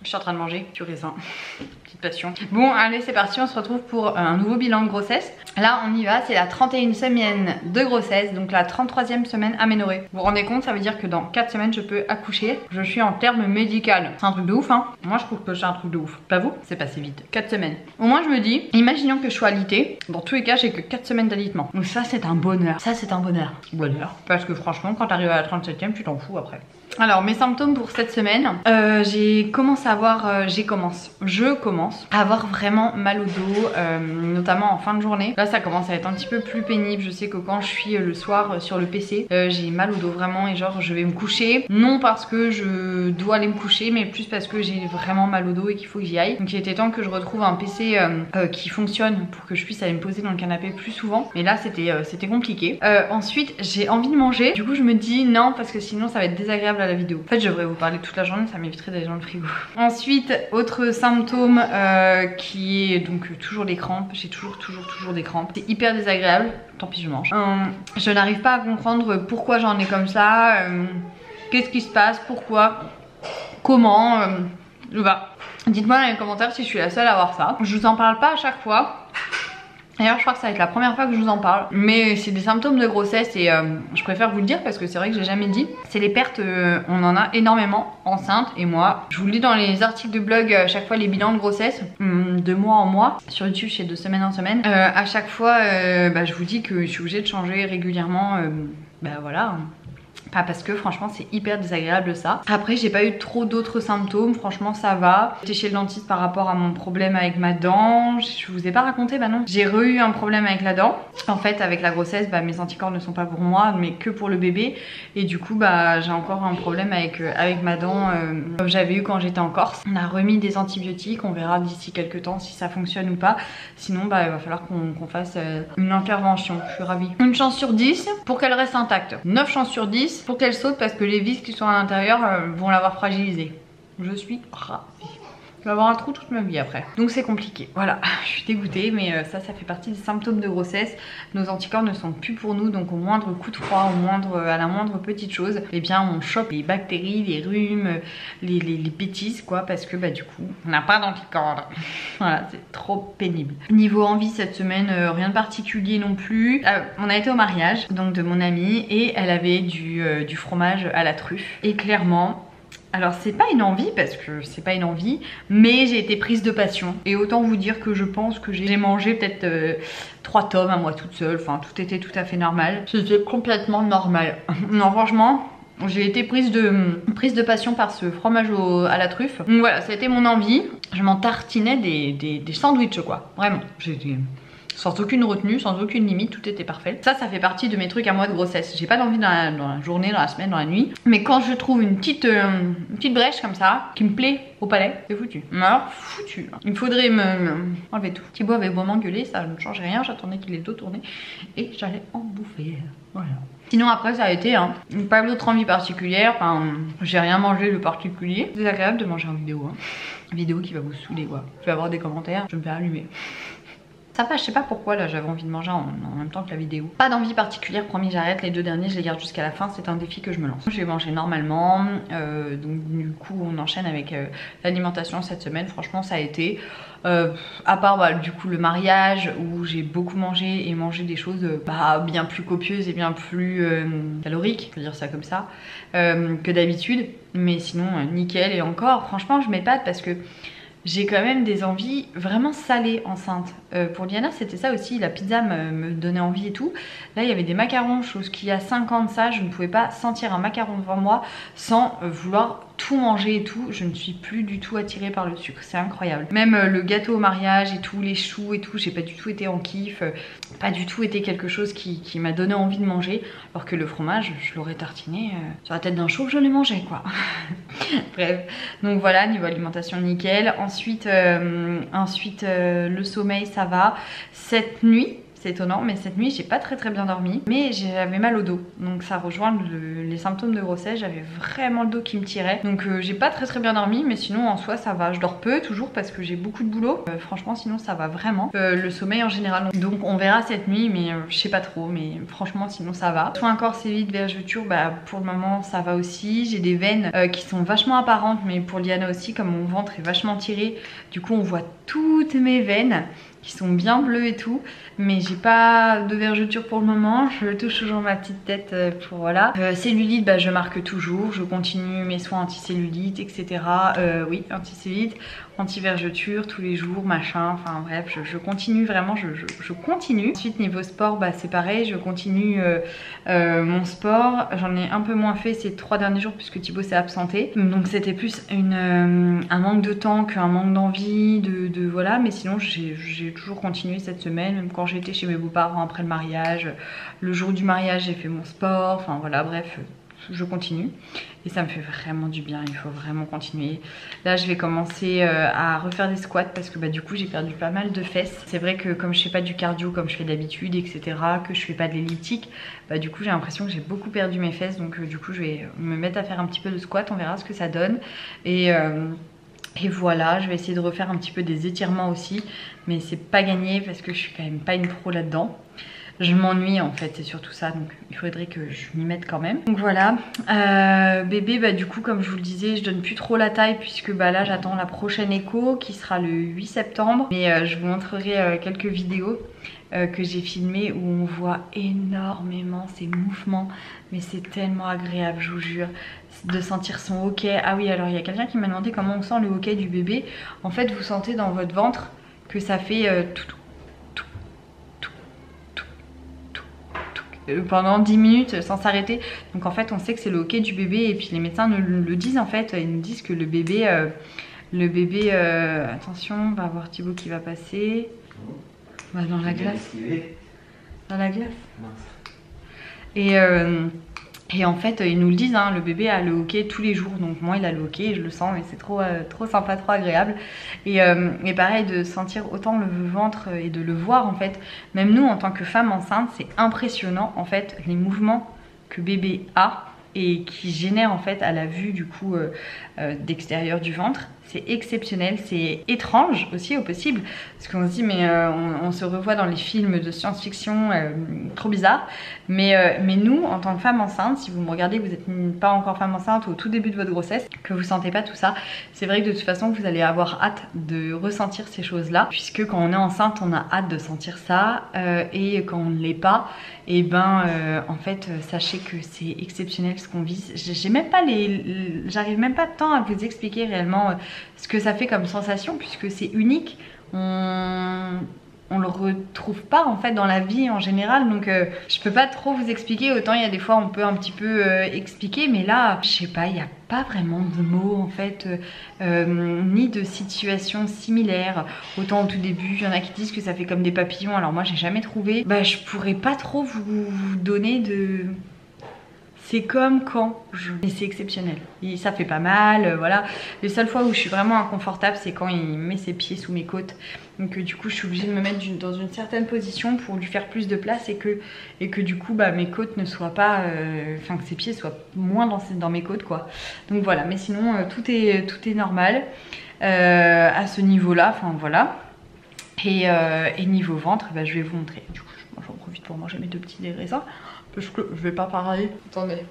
Je suis en train de manger du raisin. Petite passion. Bon, allez, c'est parti. On se retrouve pour un nouveau bilan de grossesse. Là, on y va. C'est la 31e semaine de grossesse. Donc la 33e semaine aménorrhée. Vous vous rendez compte, ça veut dire que dans 4 semaines, je peux accoucher. Je suis en terme médical. C'est un truc de ouf, hein. Moi, je trouve que c'est un truc de ouf. Pas vous? C'est passé vite. 4 semaines. Au moins, je me dis, imaginons que je sois alitée. Dans tous les cas, j'ai que 4 semaines d'alitement. Donc ça, c'est un bonheur. Ça, c'est un bonheur. Bonheur. Parce que franchement, quand t'arrives à la 37e, tu t'en fous après. Alors mes symptômes pour cette semaine, je commence à avoir vraiment mal au dos, notamment en fin de journée. Là ça commence à être un petit peu plus pénible. Je sais que quand je suis le soir sur le PC, j'ai mal au dos vraiment et genre je vais me coucher. Non parce que je dois aller me coucher, mais plus parce que j'ai vraiment mal au dos et qu'il faut que j'y aille. Donc il était temps que je retrouve un PC qui fonctionne pour que je puisse aller me poser dans le canapé plus souvent. Mais là c'était compliqué. Ensuite j'ai envie de manger. Du coup je me dis non parce que sinon ça va être désagréable à la vidéo. En fait je devrais vous parler toute la journée, ça m'éviterait d'aller dans le frigo. Ensuite autre symptôme qui est donc toujours les crampes. J'ai toujours des crampes. C'est hyper désagréable. Tant pis je mange. Je n'arrive pas à comprendre pourquoi j'en ai comme ça. Qu'est-ce qui se passe? Pourquoi? Comment? Dites-moi dans les commentaires si je suis la seule à avoir ça. Je vous en parle pas à chaque fois. D'ailleurs je crois que ça va être la première fois que je vous en parle. Mais c'est des symptômes de grossesse et je préfère vous le dire parce que c'est vrai que j'ai jamais dit. C'est les pertes, on en a énormément enceinte. Et moi, je vous le dis dans les articles de blog, à chaque fois les bilans de grossesse, de mois en mois. Sur YouTube c'est de semaine en semaine. À chaque fois je vous dis que je suis obligée de changer régulièrement. Voilà. Pas parce que franchement c'est hyper désagréable ça. Après j'ai pas eu trop d'autres symptômes, franchement ça va. J'étais chez le dentiste par rapport à mon problème avec ma dent. Je vous ai pas raconté, bah non. J'ai eu un problème avec la dent. En fait avec la grossesse mes anticorps ne sont pas pour moi mais que pour le bébé. Et du coup j'ai encore un problème avec ma dent comme j'avais eu quand j'étais en Corse. On a remis des antibiotiques, on verra d'ici quelques temps si ça fonctionne ou pas. Sinon il va falloir qu'on fasse une intervention. Je suis ravie. Une chance sur 10 pour qu'elle reste intacte. 9 chances sur 10 pour qu'elle saute parce que les vis qui sont à l'intérieur vont l'avoir fragilisée. Je suis ravie. Je vais avoir un trou toute ma vie après. Donc c'est compliqué. Voilà, je suis dégoûtée mais ça fait partie des symptômes de grossesse. Nos anticorps ne sont plus pour nous donc au moindre coup de froid, à la moindre petite chose, eh bien on chope les bactéries, les rhumes, les bêtises quoi parce que du coup on n'a pas d'anticorps. Voilà, c'est trop pénible. Niveau envie cette semaine, rien de particulier non plus. On a été au mariage donc de mon amie et elle avait du fromage à la truffe et clairement... Alors c'est pas une envie parce que c'est pas une envie, mais j'ai été prise de passion. Et autant vous dire que je pense que j'ai mangé peut-être 3 tomes à moi toute seule, enfin tout était tout à fait normal. C'était complètement normal. Non franchement, j'ai été prise de passion par ce fromage à la truffe. Donc voilà, ça a été mon envie. Je m'en tartinais des sandwichs quoi, vraiment. J'étais... Sans aucune retenue, sans aucune limite, tout était parfait. Ça fait partie de mes trucs à moi de grossesse. J'ai pas d'envie dans la journée, dans la semaine, dans la nuit. Mais quand je trouve une petite brèche comme ça, qui me plaît au palais, c'est foutu. Alors, foutu. Il me faudrait enlever tout. Thibaut avait beau m'engueuler, ça ne changeait rien. J'attendais qu'il ait le dos tourné et j'allais en bouffer. Voilà. Sinon après ça a été pas d'autre envie particulière, j'ai rien mangé de particulier. C'est agréable de manger en vidéo, vidéo qui va vous saouler quoi. Je vais avoir des commentaires, je vais me faire allumer. Ça va, je sais pas pourquoi là j'avais envie de manger en même temps que la vidéo. Pas d'envie particulière, promis j'arrête, les 2 derniers je les garde jusqu'à la fin, c'est un défi que je me lance. Je vais manger normalement, donc du coup on enchaîne avec l'alimentation cette semaine, franchement ça a été. À part du coup le mariage où j'ai beaucoup mangé et mangé des choses bien plus copieuses et bien plus caloriques, je peux dire ça comme ça, que d'habitude. Mais sinon nickel et encore, franchement je m'épate parce que j'ai quand même des envies vraiment salées enceinte. Pour Liana c'était ça aussi, la pizza me donnait envie et tout. Là il y avait des macarons, chose qui a 5 ans de ça, je ne pouvais pas sentir un macaron devant moi sans vouloir tout manger et tout. Je ne suis plus du tout attirée par le sucre, c'est incroyable. Même le gâteau au mariage et tout, les choux et tout, j'ai pas du tout été en kiff, pas du tout été quelque chose qui m'a donné envie de manger. Alors que le fromage, je l'aurais tartiné sur la tête d'un chou que je l'ai mangé quoi. Bref, donc voilà, niveau alimentation nickel. Ensuite le sommeil ça va. Cette nuit c'est étonnant, mais cette nuit j'ai pas très bien dormi, mais j'avais mal au dos, donc ça rejoint les symptômes de grossesse. J'avais vraiment le dos qui me tirait, donc j'ai pas très bien dormi, mais sinon en soi ça va. Je dors peu toujours parce que j'ai beaucoup de boulot, franchement sinon ça va vraiment. Le sommeil en général, donc on verra cette nuit, mais je sais pas trop, mais franchement sinon ça va. Soin corps cellulite vergeture, bah pour le moment ça va aussi. J'ai des veines qui sont vachement apparentes, mais pour Liana aussi, comme mon ventre est vachement tiré, du coup on voit toutes mes veines qui sont bien bleues et tout, mais j'ai pas de vergeture pour le moment. Je touche toujours ma petite tête pour voilà. Cellulite, bah je marque toujours, je continue mes soins anti-cellulite, etc. Oui, anti-cellulite, anti-vergeture tous les jours, machin, enfin bref, je continue vraiment, je continue. Ensuite niveau sport, bah c'est pareil, je continue mon sport. J'en ai un peu moins fait ces 3 derniers jours puisque Thibaut s'est absenté, donc c'était plus un manque de temps qu'un manque d'envie, de voilà, mais sinon j'ai toujours continué cette semaine, même quand j'étais chez mes beaux-parents après le mariage. Le jour du mariage j'ai fait mon sport, enfin voilà, bref, je continue et ça me fait vraiment du bien. Il faut vraiment continuer. Là je vais commencer à refaire des squats parce que bah du coup j'ai perdu pas mal de fesses. C'est vrai que comme je fais pas du cardio comme je fais d'habitude, etc., que je fais pas de l'elliptique, bah du coup j'ai l'impression que j'ai beaucoup perdu mes fesses, donc du coup je vais me mettre à faire un petit peu de squat, on verra ce que ça donne. Et voilà, je vais essayer de refaire un petit peu des étirements aussi, mais c'est pas gagné parce que je suis quand même pas une pro là-dedans. Je m'ennuie en fait, c'est surtout ça, donc il faudrait que je m'y mette quand même. Donc voilà, bébé, bah du coup comme je vous le disais, je donne plus trop la taille puisque bah là j'attends la prochaine écho qui sera le 8 septembre. Mais je vous montrerai quelques vidéos que j'ai filmées où on voit énormément ces mouvements, mais c'est tellement agréable, je vous jure, de sentir son hoquet. Ah oui, alors il y a quelqu'un qui m'a demandé comment on sent le hoquet du bébé. En fait vous sentez dans votre ventre que ça fait pendant 10 minutes sans s'arrêter, donc en fait on sait que c'est le hoquet du bébé, et puis les médecins nous le disent en fait, ils nous disent que le bébé attention, on va voir Thibaut qui va passer dans la glace, dans la glace, et en fait ils nous le disent, hein, le bébé a le hoquet tous les jours, donc moi il a le hoquet et je le sens, et c'est trop sympa, trop agréable. Et pareil, de sentir autant le ventre et de le voir en fait, même nous en tant que femme enceinte, c'est impressionnant en fait les mouvements que bébé a et qui génèrent en fait à la vue du coup d'extérieur du ventre. C'est exceptionnel, c'est étrange aussi au possible, parce qu'on se dit mais on se revoit dans les films de science-fiction, trop bizarre. Mais nous, en tant que femme enceinte, si vous me regardez, vous n'êtes pas encore femme enceinte au tout début de votre grossesse, que vous sentez pas tout ça, c'est vrai que de toute façon vous allez avoir hâte de ressentir ces choses-là, puisque quand on est enceinte, on a hâte de sentir ça, et quand on ne l'est pas, et ben en fait sachez que c'est exceptionnel ce qu'on vit. J'ai même pas j'arrive même pas de temps à vous expliquer réellement ce que ça fait comme sensation, puisque c'est unique. On le retrouve pas en fait dans la vie en général, donc je peux pas trop vous expliquer. Autant il y a des fois on peut un petit peu expliquer, mais là je sais pas, il n'y a pas vraiment de mots en fait, ni de situations similaires. Autant au tout début il y en a qui disent que ça fait comme des papillons, alors moi j'ai jamais trouvé. Bah je pourrais pas trop vous donner de... C'est comme quand et c'est exceptionnel. Et ça fait pas mal, voilà. Les seules fois où je suis vraiment inconfortable, c'est quand il met ses pieds sous mes côtes. Donc du coup je suis obligée de me mettre dans une certaine position pour lui faire plus de place, et que du coup bah, mes côtes ne soient pas... Enfin que ses pieds soient moins dans mes côtes quoi. Donc voilà, mais sinon tout est normal à ce niveau-là, enfin voilà. Et niveau ventre, bah, je vais vous montrer. Du coup j'en profite pour manger mes 2 petits raisins. Parce que je vais pas parler. Attendez.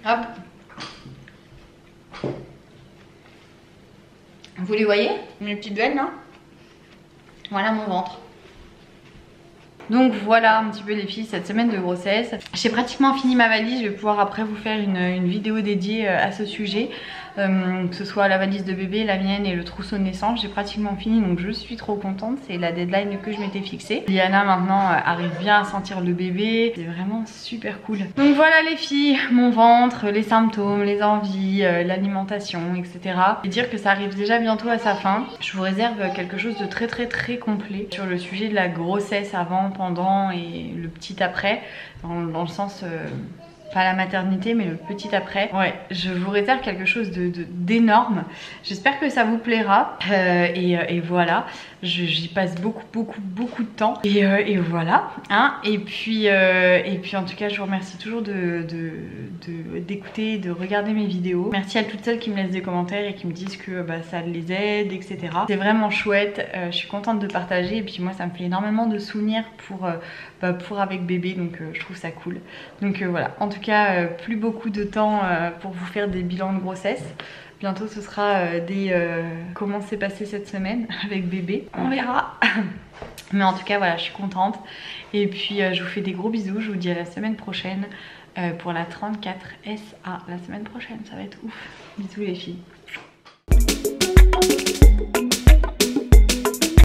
Hop. Vous les voyez? Mes petites veines là? Voilà mon ventre. Donc voilà un petit peu les filles, cette semaine de grossesse. J'ai pratiquement fini ma valise, je vais pouvoir après vous faire une vidéo dédiée à ce sujet. Que ce soit la valise de bébé, la mienne et le trousseau de naissance, j'ai pratiquement fini, donc je suis trop contente. C'est la deadline que je m'étais fixée. Liana maintenant arrive bien à sentir le bébé, c'est vraiment super cool. Donc voilà les filles, mon ventre, les symptômes, les envies, l'alimentation, etc. Et dire que ça arrive déjà bientôt à sa fin. Je vous réserve quelque chose de très complet sur le sujet de la grossesse avant, pendant et le petit après, dans le sens... pas la maternité mais le petit après. Ouais, je vous réserve quelque chose d'énorme. J'espère que ça vous plaira et voilà, j'y passe beaucoup de temps et voilà hein. Et puis en tout cas je vous remercie toujours d'écouter, de regarder mes vidéos. Merci à toutes celles qui me laissent des commentaires et qui me disent que bah, ça les aide, etc. C'est vraiment chouette, je suis contente de partager et puis moi ça me fait énormément de souvenirs pour avec bébé, donc je trouve ça cool. Donc voilà, en tout cas plus beaucoup de temps pour vous faire des bilans de grossesse. Bientôt ce sera comment s'est passé cette semaine avec bébé, on verra. Mais en tout cas voilà, je suis contente et puis je vous fais des gros bisous, je vous dis à la semaine prochaine pour la 34 SA. La semaine prochaine, ça va être ouf. Bisous les filles.